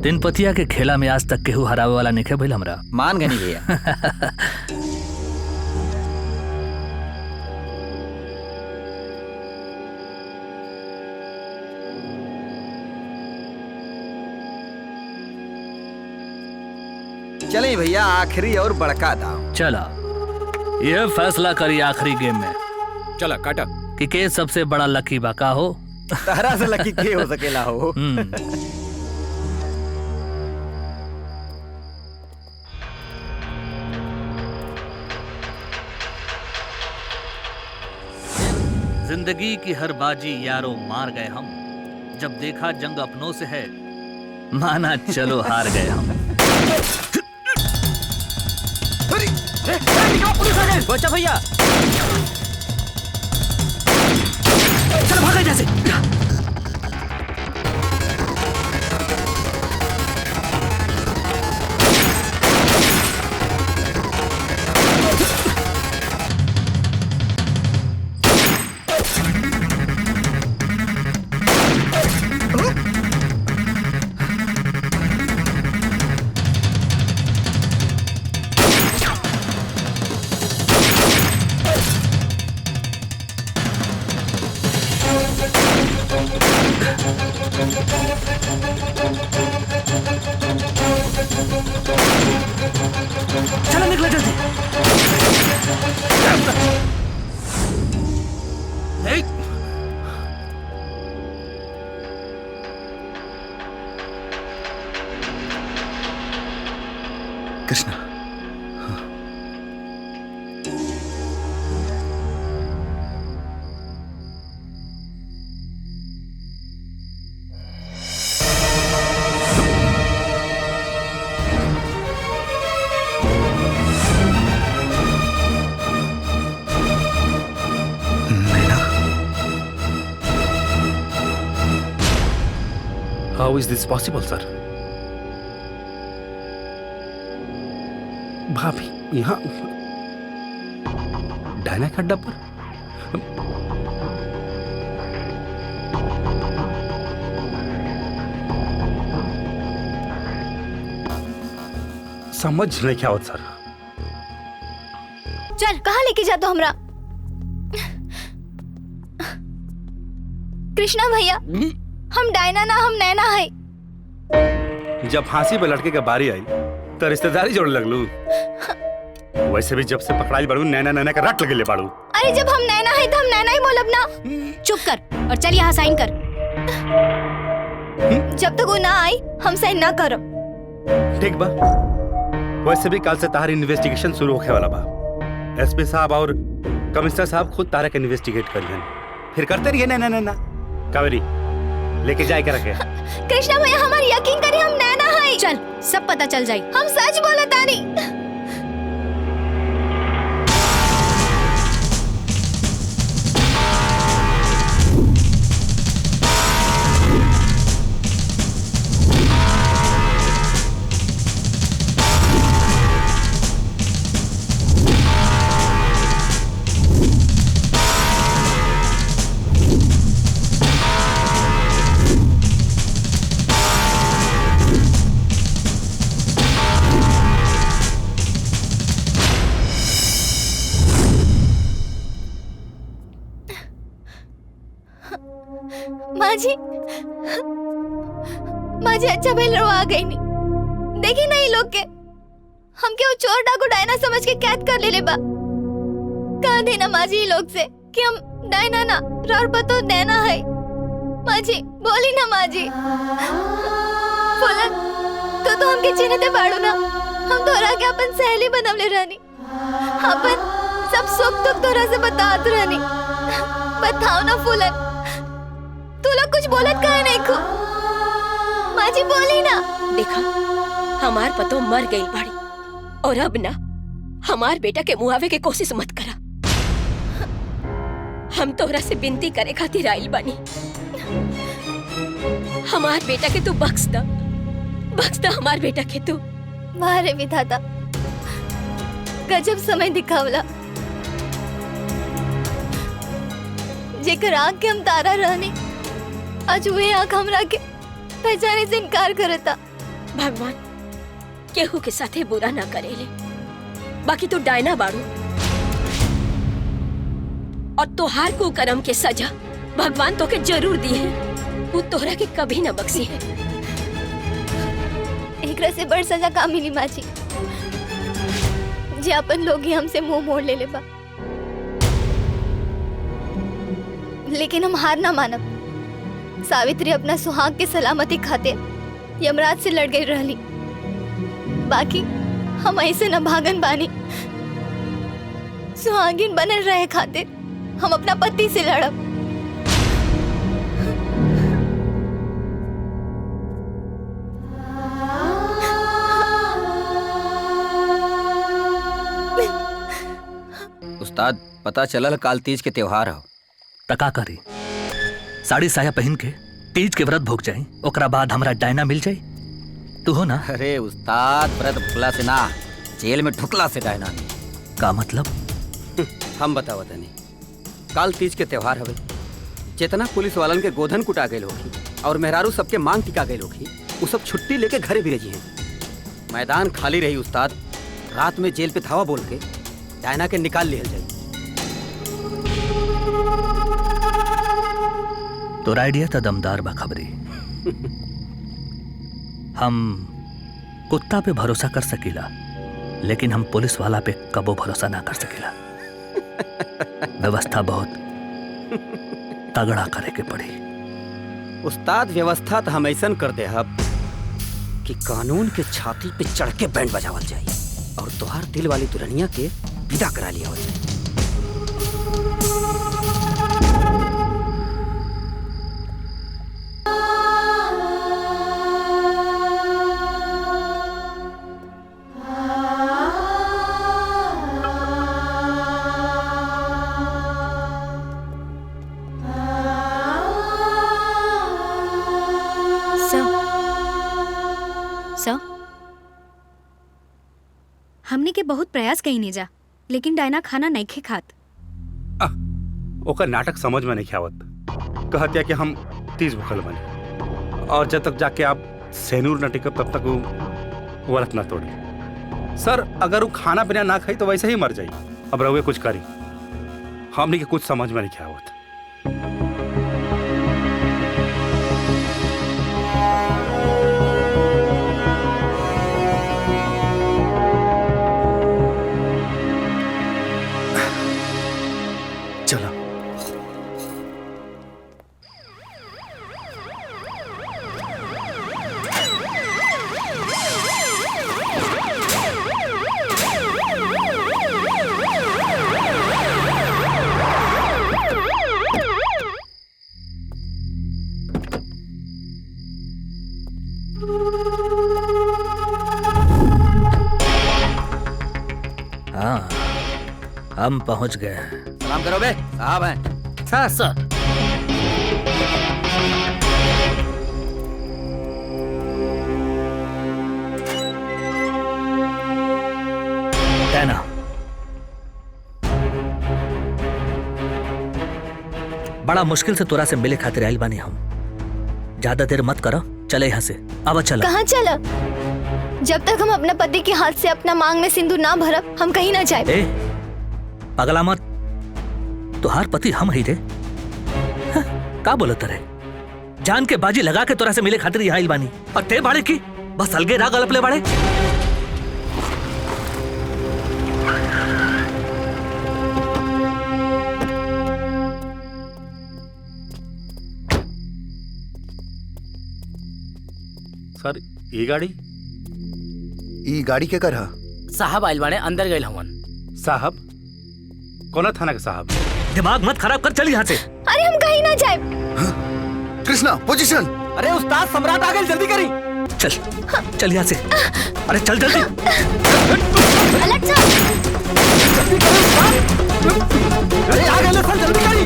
बिन पतिया के खेला में आज तक केहू हरावे वाला नहीं भइल हमरा। मान गनी भैया। चले भैया आखिरी और बड़का दाव। चला ये फैसला करी आखिरी गेम में। चला काटा कि के सबसे बड़ा लकी बाका हो। तारा से लकी के हो सकेला हो। जिंदगी की हर बाजी यारों मार गए हम, जब देखा जंग अपनों से है माना चलो हार गए हम। बच्चा भैया चलो भागो जैसे। चलो निकलो जल्दी। Krishna, How is this possible, sir? भाभी यहाँ डायना के अड्डा पर समझ नहीं क्या होता सर। चल कहाँ लेके जाता हमरा? कृष्णा भैया, हम डायना ना, हम नैना है। जब फांसी पे लड़के के बारी आई तो रिश्तेदारी जोड़ लगलू। वैसे भी जब से पकड़ाई बाड़ू नैना नैना का रट लगे बाड़ू। अरे जब हम नैना है तो हम नैना ही बोलब ना। चुप कर और चल यहाँ साइन कर। जब तक वो ना आई हम साइन ना करब। ठीक बा। वैसे भी कल से तार इन्वेस्टिगेशन शुरू होने वाला बा। एसपी साहब और कमिश्नर साहब खुद तारा के इन्वेस्टिगेट करियन, फिर करते रहिए नैना नैना। कावेरी लेके जाए के रखे। कृष्णा भैया हमारी यकीन करिए, हम नैना है। चल सब पता चल जाए। हम सच बोला तानी। माजी, माजी अच्छा भइल रहो आ गई नहीं। देखी नहीं लोग के हम के वो चोर डाकू डायना समझ के कैद कर ले बा। कहा देना माजी लोग से कि हम डायना ना और बतो नैना है। माजी बोली ना माजी। फुलन तो हमके चिन्हते बाड़ू ना। हम तोरा के अपन सहेली बनवले रहनी। अपन सब सुख दुख तोरा से बतात रहनी। बताओ ना फुलन, तू लोग कुछ बोलत काहे नहीं खो? माजी बोली ना। देखा हमार पतो मर गई बाड़ी और अब ना हमार बेटा के मुआवे के कोशिश मत करा। हम तोरा से विनती करे खातिर आइल बानी। हमार बेटा के तू बख्श दा हमार बेटा के तू। मारे विधाता गजब समय दिखावला। जेकर आँख के हम तारा रहने, आज वे आँख हमरा के पहचाने से इनकार करता। भगवान केहू के साथे बुरा ना करेले, बाकी तो डायना बाड़ू और तोहार कुकर्म के सजा भगवान तो के जरूर दी है, वो तोहरा के कभी न बख्शी है। एकरा से बड़ सजा का मिली माँ जी, जे अपन लोग ही हमसे मुंह मोड़ ले बा। लेकिन हम हार ना मानब। सावित्री अपना सुहाग के सलामती खाते यमराज से लड़ गई रहली, बाकी हम ऐसे न भागन बानी। सुहागिन बनल रहे खातिर हम अपना पति से लड़ब। उस्ताद, पता चलल काल तीज के त्योहार हो। तका करी साड़ी साया पहन के तीज के व्रत भोग जाई, ओकरा बाद हमरा डायना मिल जाई। तू हो ना? अरे उस्ताद, व्रत भुखला से ना, जेल में ढुकला से डायना। का मतलब? हम बताओ तनी। काल तीज के त्योहार हवे, जितना पुलिस वालन के गोधन कुटा गए होगी और मेहरारू सबके मांग टिका गए होगी, वो सब छुट्टी लेके घरे भेजी हैं। मैदान खाली रही उस्ताद, रात में जेल पे धावा बोल के डायना के निकाल लिया जाए। तो आइडिया तो दमदार बा खबरी। हम कुत्ता पे भरोसा कर सकीला, लेकिन हम पुलिस वाला पे कबो भरोसा ना कर सकीला। व्यवस्था बहुत तगड़ा करे के पड़ी। उस्ताद, व्यवस्था तो हम ऐसा कर दे हब कि कानून के छाती पे चढ़ के बैंड बजावल जाए और तोहार दिल वाली दुल्हनिया के विदा करा लिया जाए। हमने के बहुत प्रयास कहीं नहीं जा, लेकिन डायना खाना नहीं खे खात। ओकर नाटक समझ में नहीं आवत। कहतिया कि हम तीज भूखल बने और जब तक जाके आप सेनूर न टिकब तब तक वो व्रत न तोड़ी। सर, अगर वो खाना पीना ना खाई तो वैसे ही मर जाई। अब रहुए कुछ करी, हमने के कुछ समझ में नहीं आवत। चलो। हाँ, हम पहुंच गए हैं। सलाम करो बे, साहब हैं। सर। डायना, बड़ा मुश्किल से तोरा से मिले खातिर आइल बानी हम। ज्यादा देर मत करो, चले यहाँ से। अब चलो। कहाँ चला? जब तक हम अपने पति के हाथ से अपना मांग में सिंदूर ना भरब, हम कहीं ना जाए। ए, पगला मत, तुहार पति हम ही रे। का बोलत रे? जान के बाजी लगा के तोरा से मिले खातिर यहाँ आइल बानी और ते बाड़े की बस अलगे राग अलपले बाड़े। सर, ये गाड़ी गाड़ी के कर साहब आइल बाड़े, अंदर गए हवन। साहब? कौन थाना के साहब? दिमाग मत खराब कर, चल यहाँ से। अरे हम कहीं ना जाए। कृष्णा, पोजीशन। अरे उस्ताद, सम्राट आ गए, जल्दी करी। चल यहाँ से। अरे चल जल्दी। अलग जा। जल्दी करो उस्ताद। अरे आ गए सर, जल्दी करी।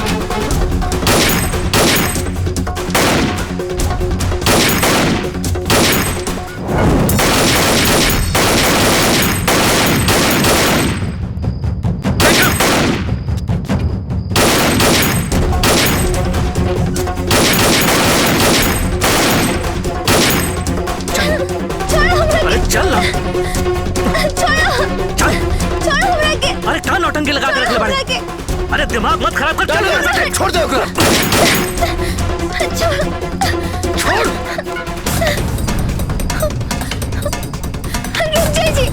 छोड़ो चल ना। छोड़ो चल। छोड़ो हमरा के। अरे क्या नौटंकी लगा के रखले हमरा बाड़े? के। अरे दिमाग मत खराब कर। चल यहाँ से। छोड़ दे ओकरा। छोड़। रुक जाइए जी।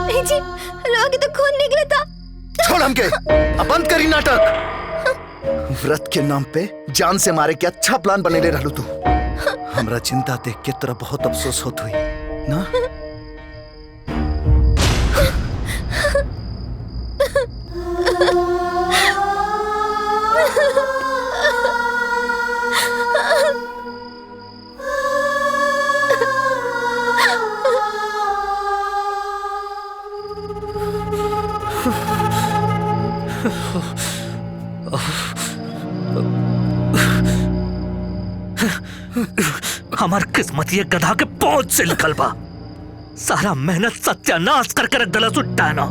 नहीं जी, रोगी तो खून निकला था। छोड़ हमके। अब बंद करी नाटक। व्रत के नाम पे जान से मारे के अच्छा प्लान बनेले रहलू तू। हमरा चिंता देख के तोरा बहुत अफसोस होत हुई ना। हमार किस्मत ये गधा के पहुंच से निकल बा। सारा मेहनत सत्यानाश करके रख दला सुट्टाना।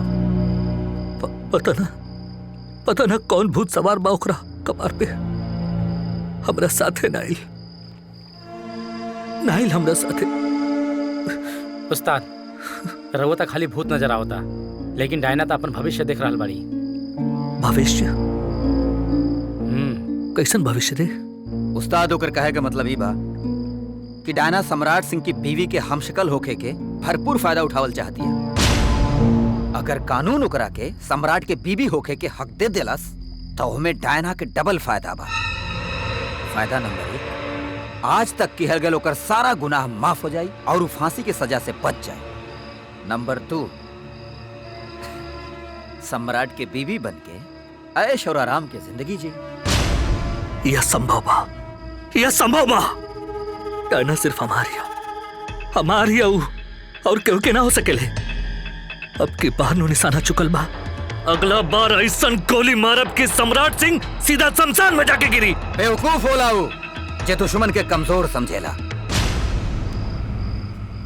पता ना कौन भूत सवार बा ओकरा कपार पे। हमरा साथे नाइल हमरा साथे। उस्ताद, रहुआ तो खाली भूत नजर आवता, लेकिन डायना तो अपन भविष्य देख रहा बाड़ी। भविष्य? कैसन भविष्य रे? उस्ताद होकर कहे का मतलब ही बा कि डायना सम्राट सिंह की बीवी के हमशक्ल होके के भरपूर फायदा उठावल चाहती है। अगर कानून ओकरा के सम्राट के बीवी होके के हक दे देलस तो हमें डायना के डबल फायदा बा। फायदा नंबर 1, आज तक किहल गल ओकर सारा गुनाह माफ हो जाई और वो फांसी के सजा से बच जाए। नंबर 2, सम्राट के बीवी बनके ऐश और आराम की जिंदगी जी। यह संभव बा। डायना सिर्फ हमारी और केहू के ना हो सकेले। अब की बार नो निशाना चुकल बा। अगला बार ऐसन गोली मारब कि सम्राट सिंह सीधा शमशान में जाके गिरी। बेवकूफ होला वो जे दुश्मन के कमजोर समझेला।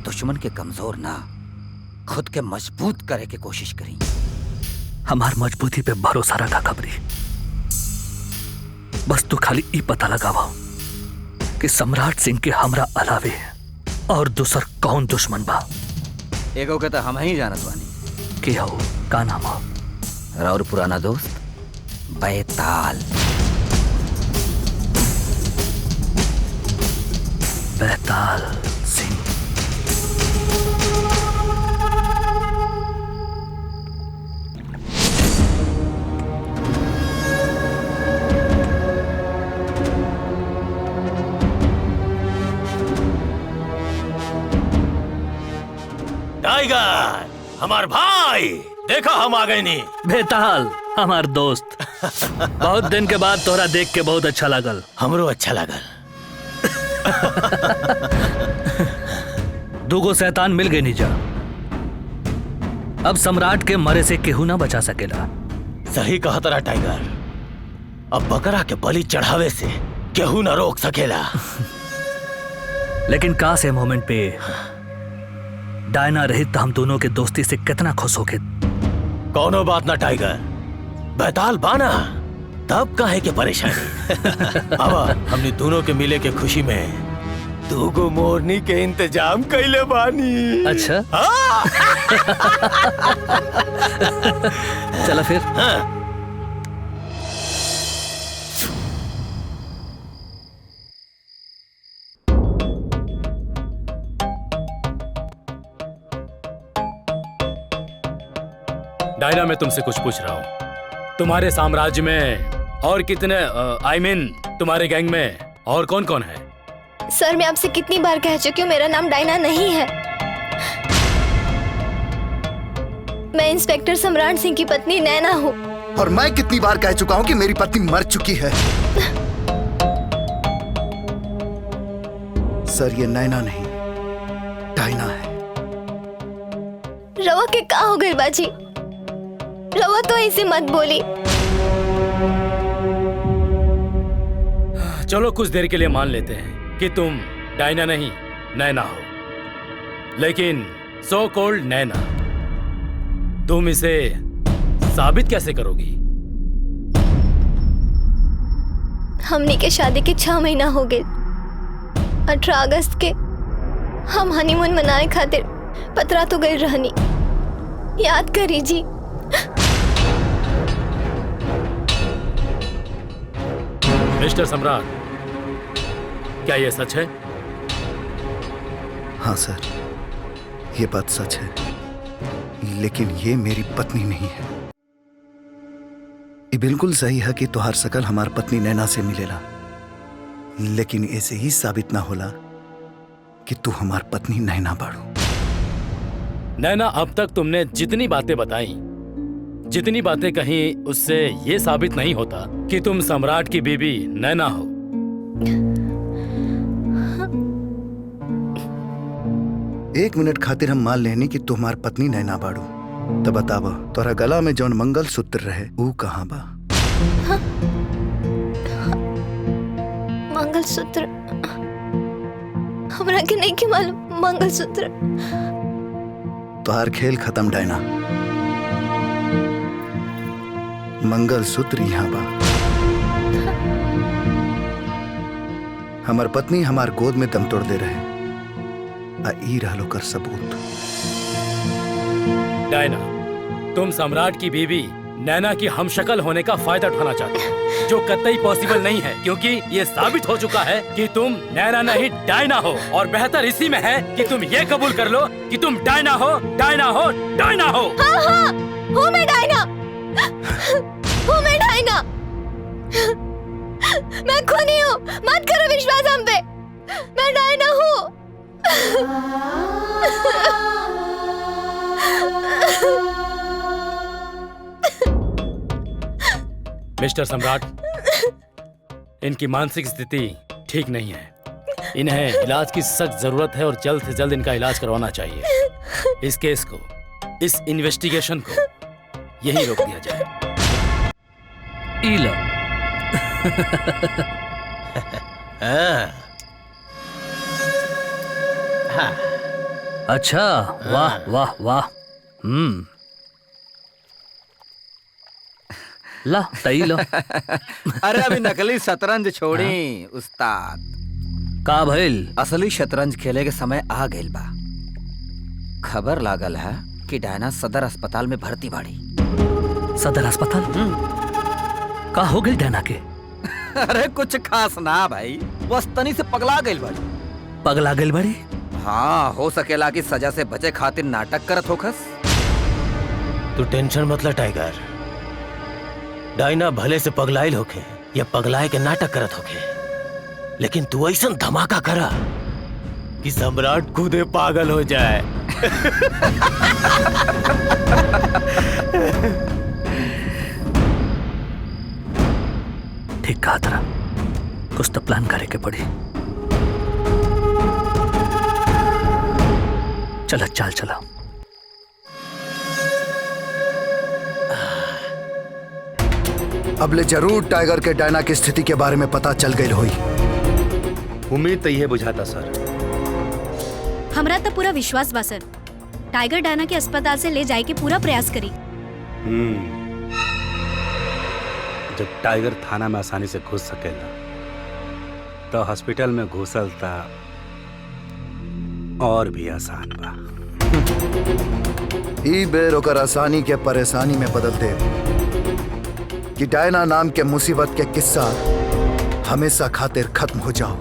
दुश्मन के कमजोर ना, खुद के मजबूत करे के कोशिश करी। हमार मजबूती पे भरोसा रखा खबरी। बस तू खाली ई पता लगावा कि सम्राट सिंह के हमरा अलावे और दूसर कौन दुश्मन बा। एगो के तो हम ही जानत बानी। के हो? का नाम हो? और पुराना दोस्त बैताल। बैताल सिंह। टाइगर, हमार भाई, देखा हम आ गए नहीं। बेताल हमार दोस्त। बहुत दिन के बाद तोरा देख के बहुत अच्छा लगल। हमरो अच्छा लगल। दूगो शैतान मिल गए नीजा। अब सम्राट के मरे से केहू ना बचा सकेला। सही कहा तरा टाइगर। अब बकरा के बलि चढ़ावे से केहू ना रोक सकेला। लेकिन काश ए मोमेंट पे डायना रहित तो हम दोनों के दोस्ती से कितना खुश होके। कौनो बात ना टाइगर, बैताल बाना तब काहे के परेशानी। अब हमने दोनों के मिले के खुशी में दूगो मोरनी के इंतजाम कैले बानी। अच्छा। चला फिर। हाँ। डायना, मैं तुमसे कुछ पूछ रहा हूँ। तुम्हारे साम्राज्य में और कितने तुम्हारे गैंग में और कौन कौन है? सर, मैं आपसे कितनी बार कह चुकी हूँ मेरा नाम डायना नहीं है। मैं इंस्पेक्टर सम्राट सिंह की पत्नी नैना हूँ। और मैं कितनी बार कह चुका हूँ कि मेरी पत्नी मर चुकी है। सर, ये नैना नहीं, डायना है। रवा के का हो गई बाजी? रवा तो ऐसे मत बोली। चलो कुछ देर के लिए मान लेते हैं कि तुम डायना नहीं नैना हो, लेकिन सो कॉल्ड नैना, तुम इसे साबित कैसे करोगी? हमनी के शादी के 6 महीना हो गए। 18 अगस्त के हम हनीमून मनाए खातिर पतरा तो गई रहनी, याद करी जी। मिस्टर सम्राट, क्या यह सच है? हाँ सर, ये बात सच है, लेकिन ये मेरी पत्नी नहीं है। ये बिल्कुल सही है कि तुहार सकल हमार पत्नी नैना से मिलेला, लेकिन ऐसे ही साबित ना होला कि तू हमार पत्नी नैना बाड़ू। नैना, अब तक तुमने जितनी बातें बताई, जितनी बातें कही, उससे यह साबित नहीं होता कि तुम सम्राट की बीवी नैना हो। एक मिनट खातिर हम मान लेनी कि तू हमार पत्नी नैना बाड़ू, तो बतावा तोरा गला में जौन मंगल सूत्र रहे वो कहाँ बा? मंगलसूत्र हमरा के नहीं के मालूम। मंगलसूत्र तोहार खेल खत्म डायना। मंगलसूत्र यहाँ बा। हमार पत्नी हमार गोद में दम तोड़ दे रहे, आ ई रहलो कर सबूत। डायना, तुम सम्राट की बीवी नैना की हमशक्ल होने का फायदा उठाना चाहते हो, जो कतई पॉसिबल नहीं है, क्योंकि ये साबित हो चुका है कि तुम नैना नहीं डायना हो। और बेहतर इसी में है कि तुम ये कबूल कर लो कि तुम डायना हो, डायना हो, डायना हो। हाँ हाँ, हूँ मैं डायना, हूँ मैं डायना। मैं खूनी हूँ, मत करो विश्वास हम पे। मैं डायना हूँ। मिस्टर सम्राट, इनकी मानसिक स्थिति ठीक नहीं है। इन्हें इलाज की सख्त जरूरत है और जल्द से जल्द इनका इलाज करवाना चाहिए। इस केस को, इस इन्वेस्टिगेशन को यहीं रोक दिया जाए। ईला। अच्छा, वाह वाह वाह। ला तई लो। अरे अभी नकली शतरंज छोड़ी उस्ताद, का भइल? असली शतरंज खेले के समय आ गइल बा। खबर लागल है कि डायना सदर अस्पताल में भर्ती बाड़ी। सदर अस्पताल? का हो गई डायना के? अरे कुछ खास ना भाई, बस तनी से पगला गइल बाड़ी। पगला गइल बड़ी? हाँ, हो सकेला कि सजा से बचे खातिर नाटक करत होखस। तू टेंशन मत ले टाइगर, डायना भले से पगलाइल होके या पगलाए के नाटक करत होके, लेकिन तू ऐसा धमाका करा कि सम्राट खुदे पागल हो जाए। ठीक कहा तेरा, कुछ तो प्लान करे के पड़ी। चला चाल चला। अबले जरूर टाइगर के डायना की स्थिति के बारे में पता चल गई हुई। उम्मीद तो यह बुझाता सर। हमरा तो पूरा विश्वास बा सर, टाइगर डायना के अस्पताल से ले जाए के पूरा प्रयास करी। जब टाइगर थाना में आसानी से घुस सकेला, तो हॉस्पिटल में घुसल था और भी आसान बा। ई बेर ओकर आसानी के परेशानी में बदल दे कि डायना नाम के मुसीबत के किस्सा हमेशा खातिर खत्म हो जाओ।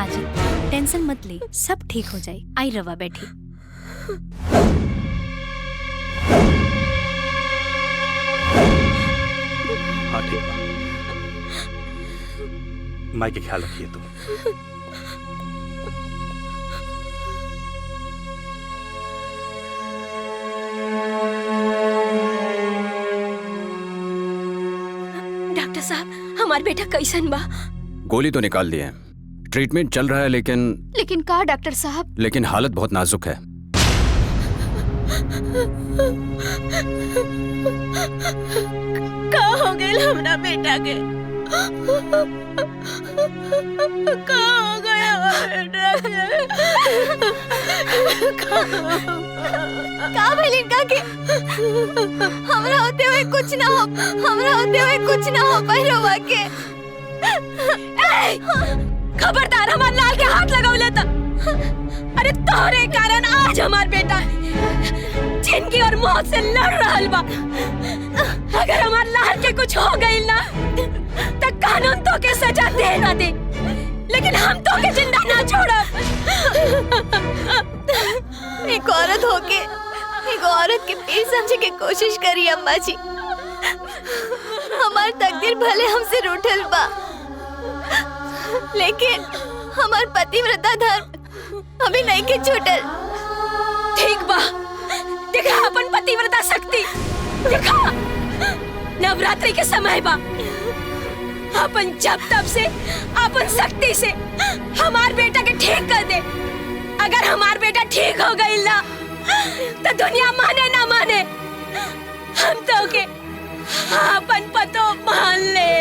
माँ जी टेंशन मत ले, सब ठीक हो जाए। आई रवा बैठी। हाँ ठीक बा। माई के ख्याल रखिए तुम। डॉक्टर साहब हमार बेटा कैसन बा? गोली तो निकाल दी है, ट्रीटमेंट चल रहा है, लेकिन का डॉक्टर साहब? लेकिन हालत बहुत नाजुक है। का हो गए हमरा बेटा के? का हो गया बेटा के? का भइल इनका के? हमरा होते हुए कुछ ना हो, हमरा होते हुए कुछ ना हो पाई रवा के। खबरदार हमार लाल के हाथ लगाओ तो। अरे तोहरे कारण आज हमार बेटा जिंदगी और मौत से लड़ रहल बा। अगर हमार लाल के कुछ हो गइल ना तो कानून तो के सजा दे ना दे, लेकिन हम तो के जिंदा ना छोड़ब। एक औरत होके एक औरत के पीर समझे के कोशिश करी अम्मा जी। हमार तकदीर भले हमसे रूठल बा, लेकिन हमार पतिव्रता धर्म अभी नहीं के छूटल। ठीक बा, देखा अपन पतिव्रता शक्ति देखा। नवरात्रि के समय बा, अपन जब तब से अपन शक्ति से हमार बेटा के ठीक कर दे। अगर हमार बेटा ठीक हो गई ना तो दुनिया माने ना माने, हम तो के अपन पतो मान ले।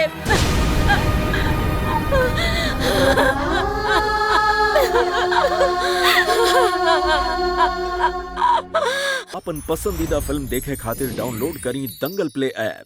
अपन पसंदीदा फिल्म देखे खातिर डाउनलोड करी दंगल प्ले ऐप।